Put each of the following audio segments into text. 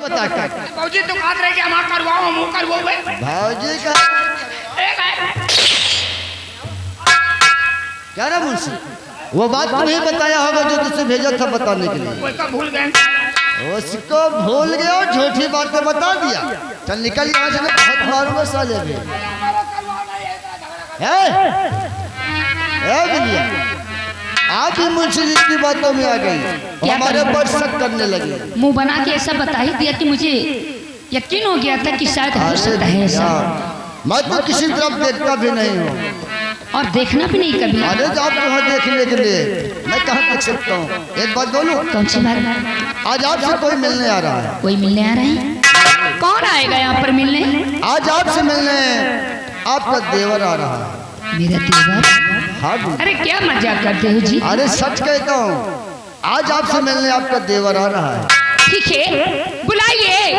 बता क्या भौजी तू हाथ रह के हम करवाओ मुंह करवाओ भाजी का क्या ना मुंशी वो बात तो नहीं बताया होगा जो तुझसे भेजा था बताने के लिए। कोई का भूल गए उसको भूल गया और झूठी बातें बता दिया। चल निकल यहाँ से, मैं बहुत मारूंगा साले भी। बिलिया आप ही मुंशी जी की बातों में आ गई, हमारे पर शक करने लगी। मुंह बना के ऐसा बता ही दिया कि मुझे यकीन हो गया था कि शायद हो सकता है ऐसा। मैं तो किसी तरफ देखता भी नहीं हूँ और देखना भी नहीं कभी। अरे आप कहाँ देखने के लिए, मैं कहाँ देख सकता हूँ। एक बात बोलूं, कौन सी बात? आज आपसे कोई मिलने आ रहा है। कोई मिलने आ रहा है? कौन आएगा यहाँ पर मिलने? आज आपसे मिलने आपका देवर आ रहा है। मेरा देवर? हाँ। अरे क्या मजाक करते हो जी? अरे सच कहता हूँ, आज आपसे मिलने आपका देवर आ रहा है। ठीक है बुलाइए,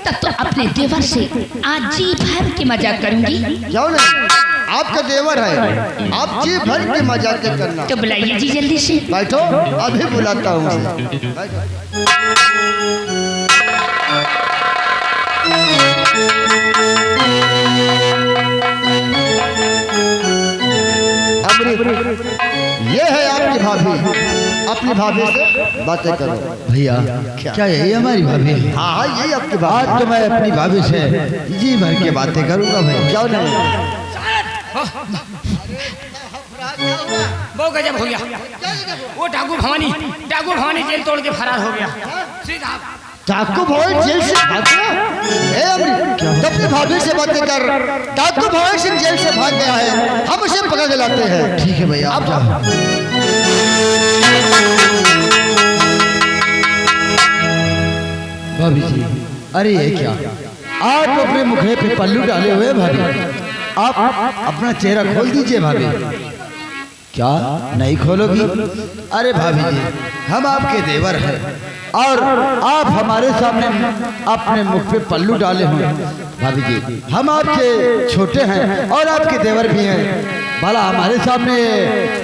तब तो अपने देवर से आज जी भर के मजाक करूंगी। क्यों नहीं, आपका देवर है, आप जी भर के मजाक करना। तो बुलाइए जी जल्दी से। बैठो, अभी बुलाता हूँ। ये है आपकी भाभी, अपनी भाभी से बातें करो। भैया क्या यही हमारी भाभी? हाँ हाँ यही आपकी भाभी। आज तो मैं अपनी भाभी से जी भर के बातें करूंगा भाई। क्यों नहीं? बहुत गजब हो गया। वो डाकू भवानी जेल तोड़ के फरार हो गया। सीधा डाकू भवन जेल से भाग गया? अपनी भाभी से बातें कर। डाकू भवन सिंह जेल से भाग गया है, हम उसे पकड़ के लाते हैं। ठीक है भैया आप जाओ। भाभी जी, अरे ये क्या, आप अपने मुखड़े पे पल्लू डाले हुए भाभी, आप अपना चेहरा खोल दीजिए भाभी। क्या नहीं खोलोगी? अरे भाभी जी, हम आपके देवर हैं और आप हमारे सामने अपने मुख पे पल्लू डाले हुए। भाभी जी, हम आपके छोटे हैं और आपके देवर भी हैं, भला हमारे सामने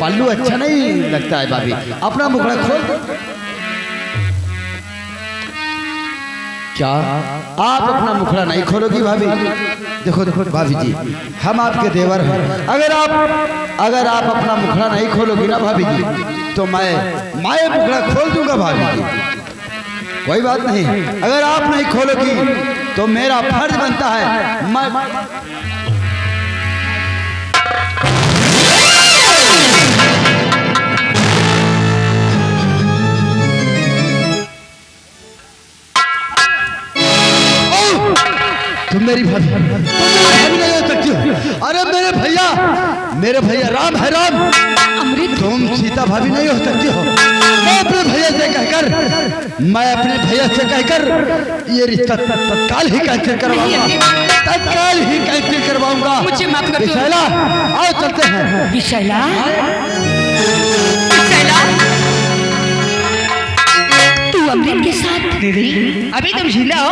पल्लू अच्छा नहीं लगता है। भाभी अपना मुखड़ा खोल। क्या आप अपना मुखड़ा नहीं खोलोगी भाभी? देखो देखो भाभी जी, हम आपके देवर हैं, अगर आप अपना मुखड़ा नहीं खोलोगी ना भाभी जी, तो मैं मुखड़ा खोल दूंगा भाभी जी। कोई बात नहीं, अगर आप नहीं खोलोगी तो मेरा फर्ज बनता है मैं तुम मेरी भाभी नहीं हो सकती हो। अरे मेरे भैया राम है, राम। अमृत, तुम सीता भाभी नहीं हो सकती हो। मैं अपने भैया से कहकर ये रिश्ता तत्काल ही कैंसिल करवाऊंगा। मुझे माफ कर दो। विशाला आओ चलते हैं। विशाला, तू अमृत के साथ? दीदी अभी तुम जिंदा हो,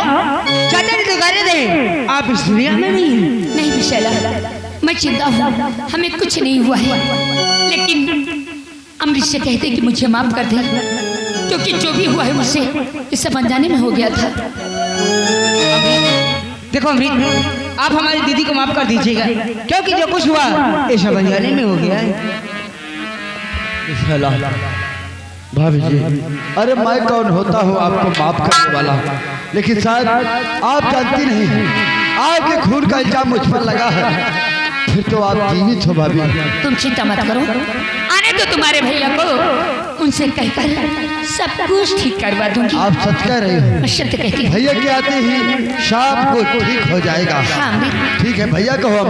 चाचा ने तो गाने दे, आप इस दुनिया में नहीं विशाला, मैं चिंता हूँ, हमें कुछ नहीं हुआ है, लेकिन अमृत से कहते कि मुझे माफ कर दे, क्योंकि जो भी हुआ है मुझसे इस सब अनजाने में हो गया था। देखो अमृत, आप हमारी दीदी को माफ कर दीजिएगा, क्योंकि जो कुछ हुआ ये सब अनजाने में हो गया है। भाभी जी, अरे मैं कौन होता हूँ आपको माफ करने वाला, लेकिन शायद आप जानती नहीं हैं, आपके खून का इल्जाम मुझ पर लगा है, फिर तो आप जीवित हो भाभी। तुम चिंता मत करो, आने दो तुम्हारे भैया को, उनसे कहकर सब कुछ ठीक करवा दूंगी। आप सच कह रहे हो? मैं सत्य कहती हूँ। भैया के आते ही शाम को ठीक हो जाएगा। हाँ, ठीक है भैया कहो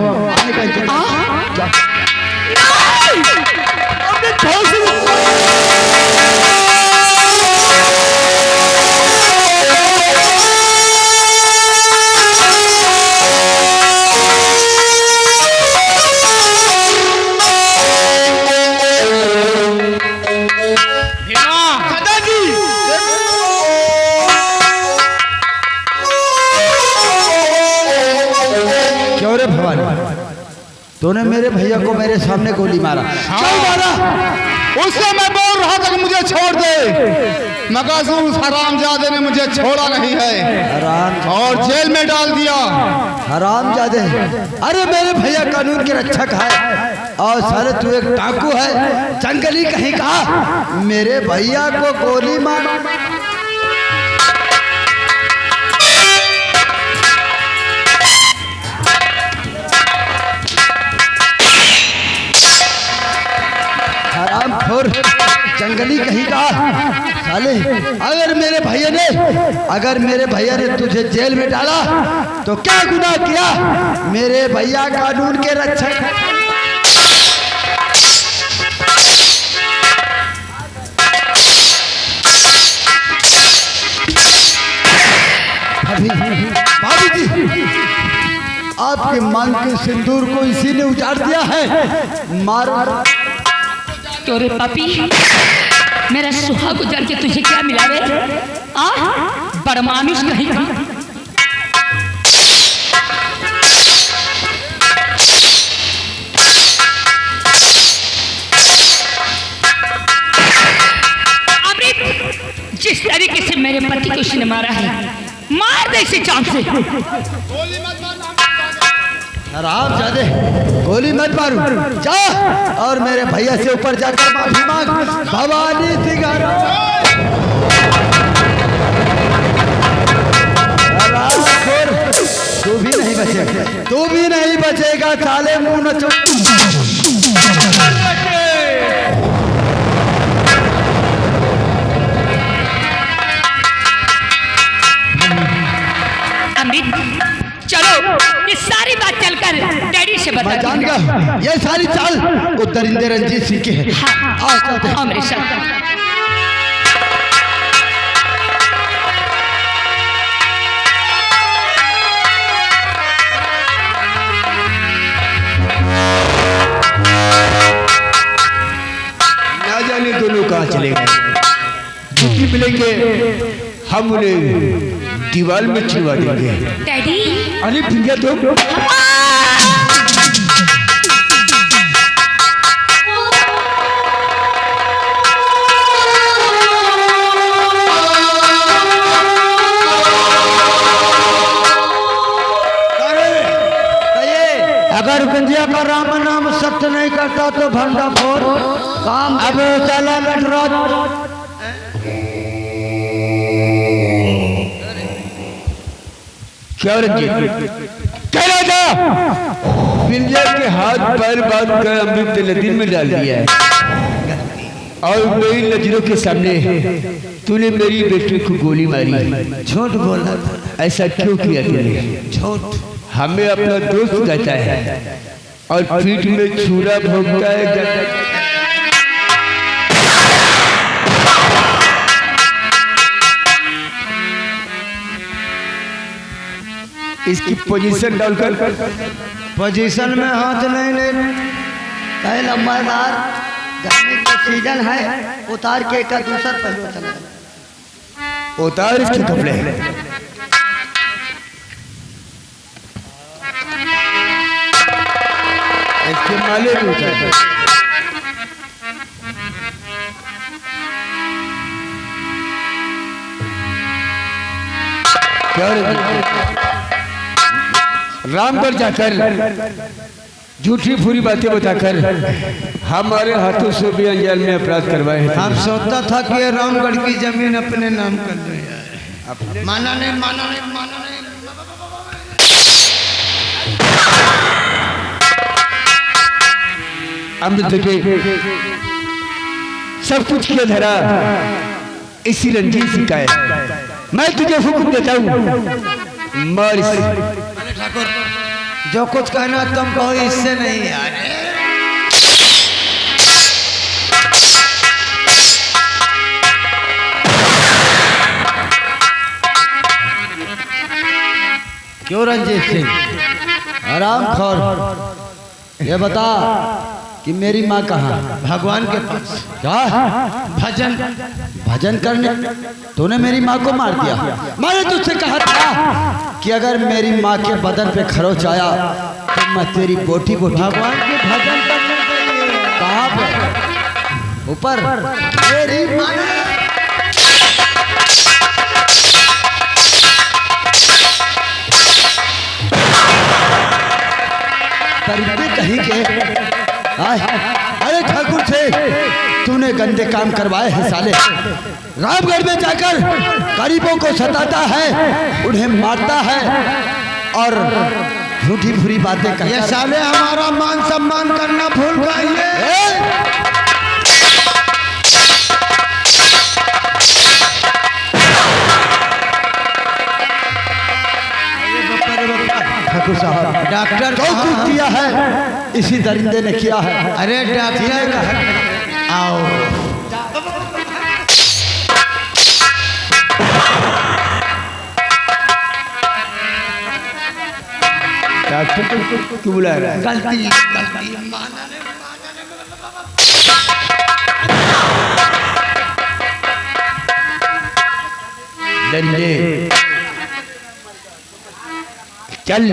तूने मेरे भैया को मेरे सामने गोली मारा। क्यों मारा? उससे मैं बोल रहा था कि मुझे छोड़ दे, मगर उस हरामजादे ने मुझे छोड़ा नहीं है और जेल में डाल दिया। हरामजादे, अरे मेरे भैया कानून के रक्षक है और साले तू एक डाकू है, जंगली कहीं का। मेरे भैया को गोली मार। हरामखोर जंगली कहीं का साले। अगर मेरे भैया ने तुझे जेल में डाला तो क्या गुनाह किया? मेरे भैया कानून के रक्षक हैं। भाभी जी, आपके मांग के सिंदूर को इसी ने उजाड़ दिया है। मारो। क्यों रे पापी, मेरा सुहाग उजड़ के तुझे क्या मिला रे? बड़मानुष कहीं का। अमृत, जिस तरीके से मेरे पति को उसने मारा है, मार दे इसे चांद से। हरामजादे, गोली मत मारू, जा और मेरे भैया से ऊपर जाकर माफी मांग। भवानी सिंगारो। तू भी नहीं बचेगा, तू भी नहीं बचेगा साले, मुंह न चुप। अमृत, चलो ये सारी बात चलकर डैडी से बता। मैं जान गया ये सारी चाल वो दरिंदे रंजीत सिंह की है। आओ चलते हैं। मेरे साथ। ना जाने दोनों कहाँ चले गए। छुट्टी मिलेंगे हम उन्हें दीवार में छिड़वा देंगे। डैडी, अरे भैया तुम अगर गंजिया का राम नाम सत्य नहीं करता तो भंडा फोड़ काम। अब चला नटराज। क्या रंजीत कह रहा था? बिंदिया के हाथ पैर बांध कर अमृत नदी में डाल दिया है और मेरी नजरों के सामने तूने मेरी बेटी को गोली मारी। झूठ बोला। ऐसा क्यों किया तूने? झूठ। हमें अपना दोस्त कहता है और पीठ में छुरा भोगता है। इसकी पोजीशन डालकर पोजीशन में हाथ नहीं ले। कहे लंबादार, गर्मी का सीजन है, उतार के एक दूसरा पहलू चला। उतार इसके कपड़े। इसके माले भी उतार। क्या रामगढ़ जाकर झूठी पूरी बातें बताकर हमारे हाथों से भी अंजाल में अपराध करवाए। हम सोचता था कि ये रामगढ़ की जमीन अपने नाम कर दो यार। माना नहीं, माना नहीं, माना नहीं। अमृत के सब कुछ किया धरा इसी रंजीत सिंह का है। मैं तुझे हुक्म देता हूँ, मार इसे। ठाकुर, जो कुछ कहना तुम कहो, इससे नहीं यार। क्यों रंजीत सिंह हरामखोर, ये बता कि मेरी माँ कहाँ? भगवान के पास। क्या भजन भजन करने? तूने मेरी माँ को मार दिया। मैंने तुझसे कहा था कि अगर मेरी माँ के बदन पे खरोच आया तो मैं तेरी बोटी बोटी। भगवान के भजन करने के लिए। कहाँ पे? ऊपर मेरी माना परिंदे कहीं के अरे ठाकुर से तूने गंदे काम करवाए हैं साले। रामगढ़ में जाकर गरीबों को सताता है, उन्हें मारता है और झूठी फूरी बातें करता है। ये साले हमारा मान सम्मान करना भूल गए। ठाकुर साहब डॉक्टर जो कुछ किया है इसी दरिंदे ने किया है। अरे डॉक्टर आओ। डॉक्टर को क्यों बुला रहा है? गलती दरिंदे चल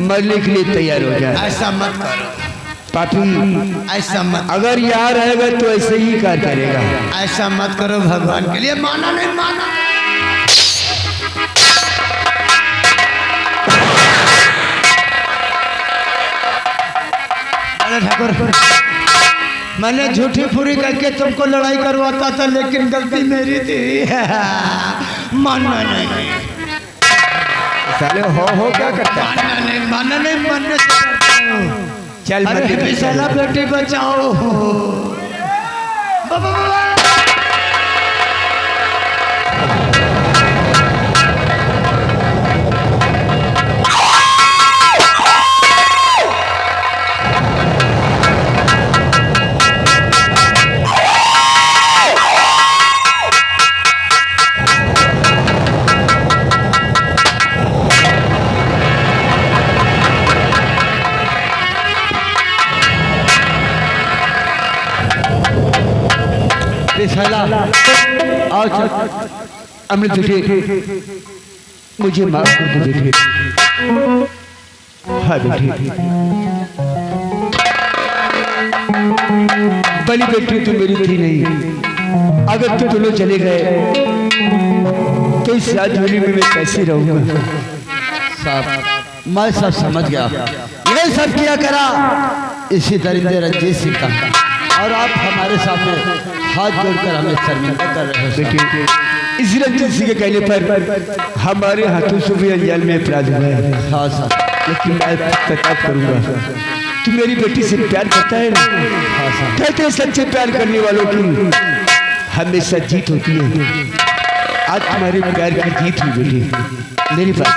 मरने के लिए तैयार हो जाए। ऐसा मत करो पापी, ऐसा मत, अगर यहाँ रहेगा तो ऐसे ही कार्य करेगा। ऐसा मत करो भगवान के लिए। माना नहीं माना। अरे ठाकुर मैंने झूठी पूरी करके तुमको लड़ाई करवाता था, लेकिन गलती मेरी थी। मानना नहीं। साले हो क्या करता है? मानना नहीं मानने से करता हूँ। चल अरे बेचारा बेटी बचाओ। आओ चल। अमृत बेटे मुझे माफ कर दो बेटे। हाँ बेटे, बली बेटी तो मेरी थी नहीं। अगर तुम दोनों चले गए तो इस राजधानी में मैं कैसे रहूंगा? साहब मैं सब समझ गया। ये सब किया करा इसी दरिंदे रंजीत सिंह का, और आप हमारे सामने हाथ जोड़कर हमें शर्मिंदा कर रहे हो। बेटे इस रंजीत सिंह के कहने पर हमारे हाथों से भी अंजाल में अपराध हुआ है। हाँ साहब, लेकिन मैं प्रताप करूंगा। तू मेरी बेटी से प्यार करता है ना? हाँ साहब। कहते हैं सच्चे प्यार करने वालों की हमेशा जीत होती है। आज तुम्हारे प्यार की जीत हुई बेटी। मेरी बात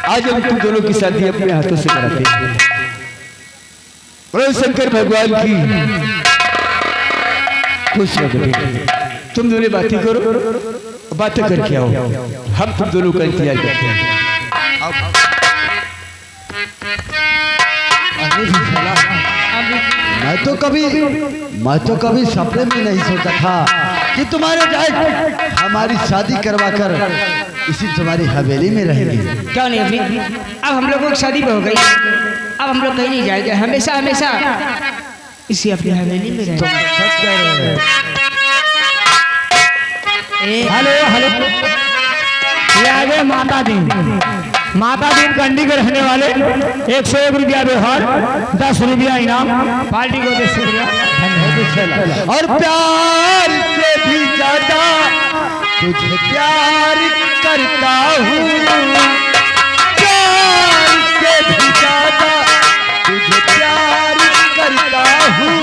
आज हम तुम दोनों की शादी अपने हाथों से कराते हैं। बोलो शंकर भगवान की खुश रहो बेटे। तुम दोनों बातें करो, बातें करके आओ। हम तुम दोनों का इंतजार करते हैं। मैं तो कभी सपने में नहीं सोचा था कि तुम्हारे डैड हमारी शादी करवाकर इसी तुम्हारी हवेली में रहेंगे। क्यों नहीं अभी? अब हम लोगों की शादी हो गई, अब हम लोग कहीं नहीं जाएंगे। हमेशा हमेशा इसी अपनी हवेली में रहेंगे। सच कह रहे हैं। हेलो हेलो, ये आ गए माता दिन। माता दिन कंडी के रहने वाले 101 रुपया व्यवहार, 10 रुपया इनाम। पार्टी को दे शुक्रिया, धन्यवाद। और प्यार से भी ज्यादा तुझे प्यार करता हूँ, प्यार से भी ज्यादा तुझे प्यार करता हूँ।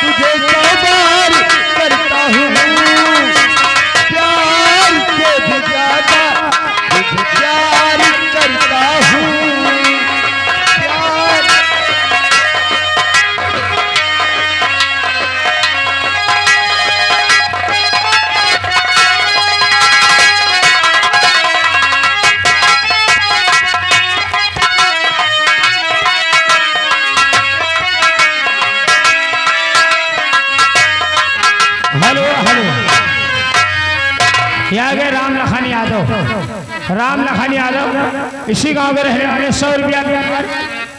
तुझे 100 बार करता हूँ, प्यार से भी ज्यादा तुझे प्यार करता हूँ। प्यार हेलो हेलो, ये आ गए राम लखन यादव। राम लखन यादव इसी गांव के रहने वाले 100 रुपया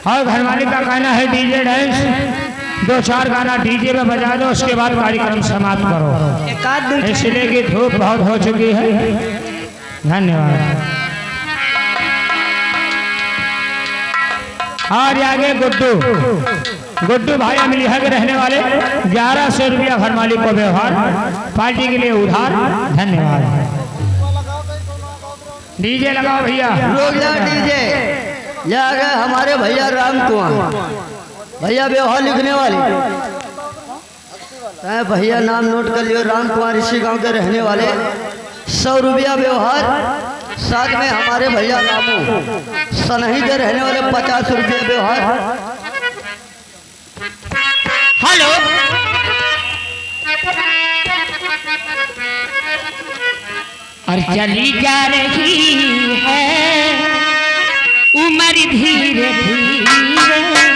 और घर मालिक का कहना है डीजे डांस 2-4 गाना डीजे में बजा दो, उसके बाद कार्यक्रम समाप्त करो, एक आध दो इसलिए कि धूप बहुत हो चुकी है। धन्यवाद। और आगे गुड्डू भाई अमलिया के रहने वाले 1100 रुपया घर मालिक को व्यवहार पार्टी के लिए उधार। धन्यवाद। डीजे लगाओ भैया। लोग यहाँ डीजे ये आ गए हमारे भैया राम कुमार, भैया व्यवहार लिखने वाले। भैया नाम नोट कर लियो, राम कुमार इसी गांव के रहने वाले। 100 रुपया व्यवहार, साथ में हमारे भैया रामू सनही के रहने वाले 50 रुपया व्यवहार। हेलो, और चली जा रही है उम्र धीरे धीरे